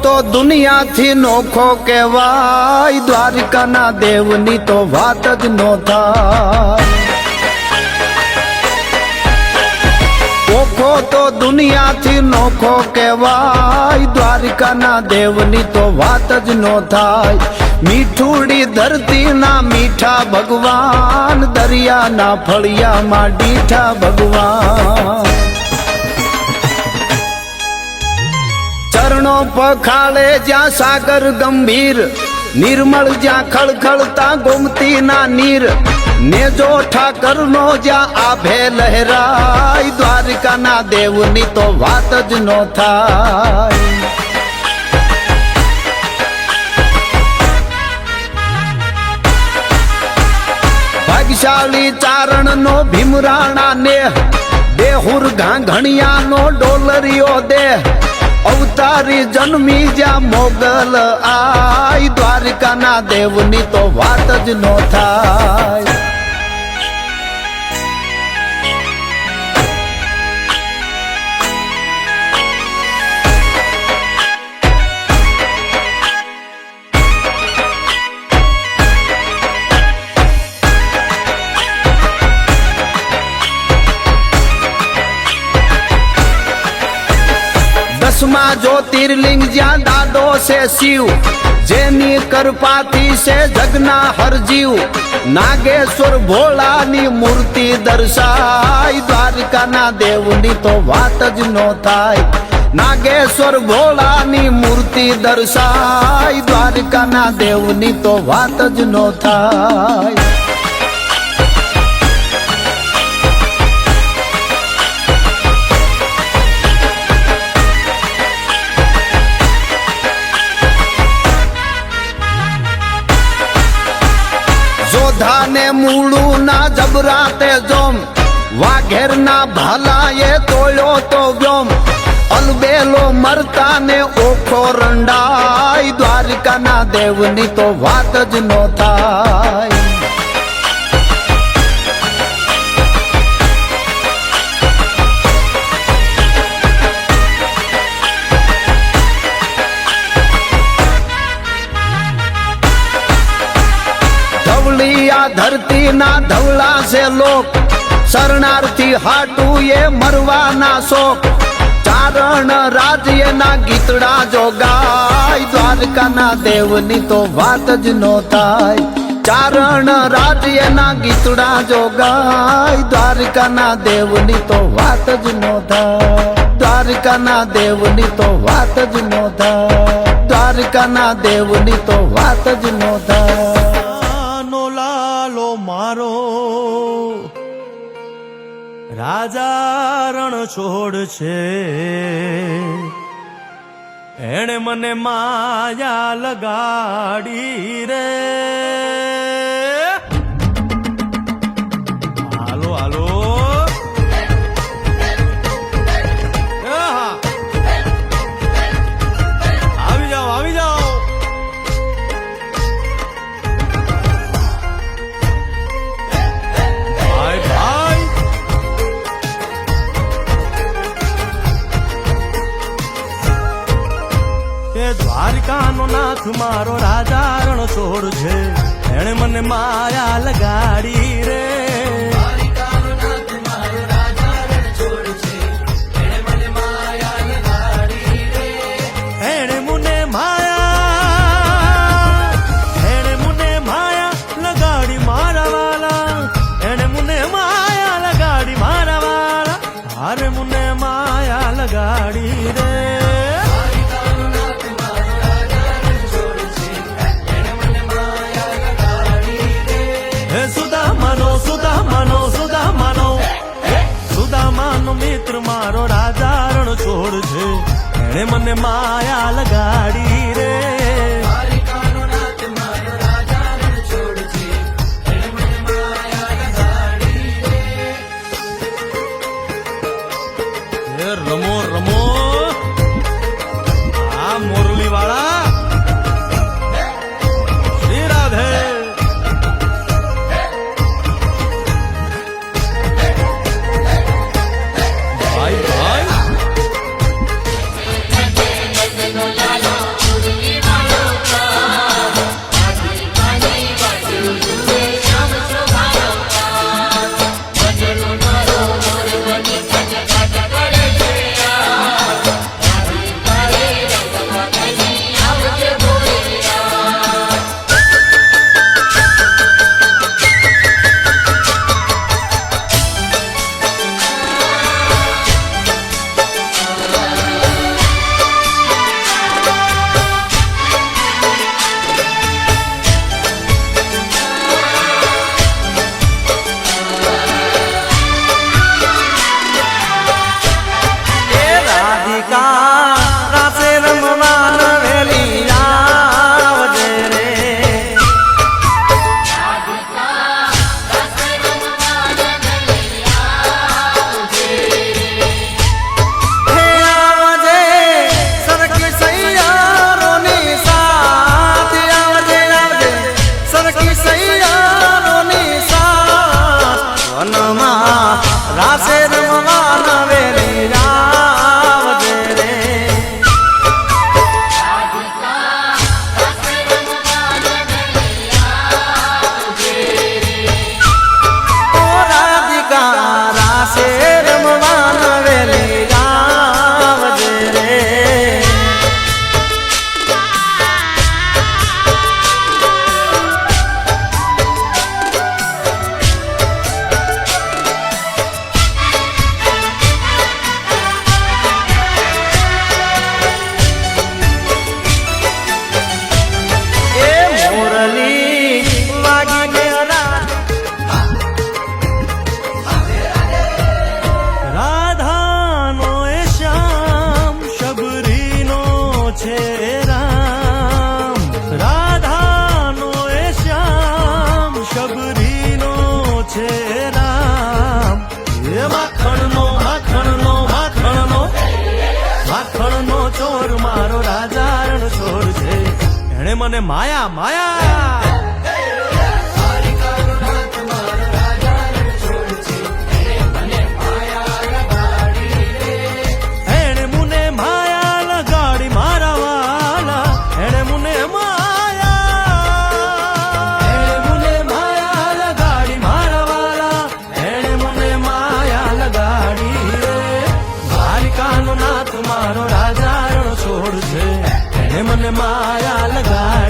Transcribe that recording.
તો દુનિયાથી નોખો કહેવાય, દ્વારિકાના દેવની તો વાત જ નો થાય. ઓખો તો દુનિયાથી નોખો કહેવાય, દ્વારિકાના દેવની તો વાત જ નો થાય. મીઠુડી ધરતીના મીઠા ભગવાન, દરિયાના ફળિયામાં ડીઠા ભગવાન. ચરણો પખાળે જ્યાં સાગર ગંભીર, નિર્મળ જ્યાં ખળખળતા ગોમતીના નીર, નેજો ઠાકરનો જ્યાં આભે લહેરાય, દ્વારિકાના દેવની તો વાત જ નો થાય. ભાગ્યશાળી ચારણનો ભીમરાણા નેહ, દેહુર ઘાંઘણિયાનો ડોલરિયો દેહ, અવતારી જન્મી જ્યાં મોગલ આય, દ્વારિકાના દેવની તો વાત જ નો થાય. દસમા જ્યોતિર્લિંગ જ્યાં દાદો છે શિવ, જેની કૃપાથી છે જગના હરજીવ, નાગેશ્વર ભોળાની મૂર્તિ દર્શાય, દ્વારિકાના દેવની તો વાત જ નો થાય. નાગેશ્વર ભોળાની મૂર્તિ દર્શાય, દ્વારિકાના દેવની તો વાત જ નો થાય. જોધાને મૂળું ના જબરાતે જોમ, વાઘેરના ભાલાએ તોળ્યો તો વ્યોમ, અલબેલો મરતાને ઓખો રંડાય, દ્વારિકાના દેવની તો વાત જ નો થાય. ધવલિયા ધરતીના ધવલા છે લોક, શરણાર્થી હાટું એ મરવાના શોક, ચારણ રાજ્યના ગીતડા જો ગાય, દ્વારકાના દેવની તો વાત જ નો થાય. ચારણ રાજ્યના ગીતડા જો ગાય, દ્વારકાના દેવની તો વાત જ નો થાય. દ્વારકાના દેવની તો વાત જ નો થાય. દ્વારકાના દેવની તો વાત જ નો થાય. લાલો મારો રાજા રણ છોડ છે, એણે મને માયા લગાડી રે. હાલો હાલો આવી જાઓ આવી જાઓ. દ્વારિકાનો નાથ મારો રાજા રણ છોડ છે, એણે મને માયા લગાડી રે. દ્વારિકાનો નાથ મારો રાજા રણ છોડ છે, એણે મને માયા લગાડી રે. એણે મને માયા લગાડી મારા વાલા, એણે મને માયા લગાડી મારા વાલા, હારે મને માયા લગાડી રે. સુદામાનો મિત્ર મારો રાજા રણ છોડ છે, એણે મને માયા લગાડી રે. દ્વારિકાનો નાથ મારો રાજા રણ છોડ છે, એણે મને માયા લગાડી રે. રમો રમો આ મોરલી વાળા, શ્રી રાધે. ભાઈ ભાઈ મને માયા માયા એણે મુને માયા લગાડી મારા વાલા એણે મુને માયા લગાડી મારા વાલા એણે મુને માયા લગાડી રે દ્વારિકાનો નાથ મારો રાજા રણ છોડ છે એણે મને માયા લગાડી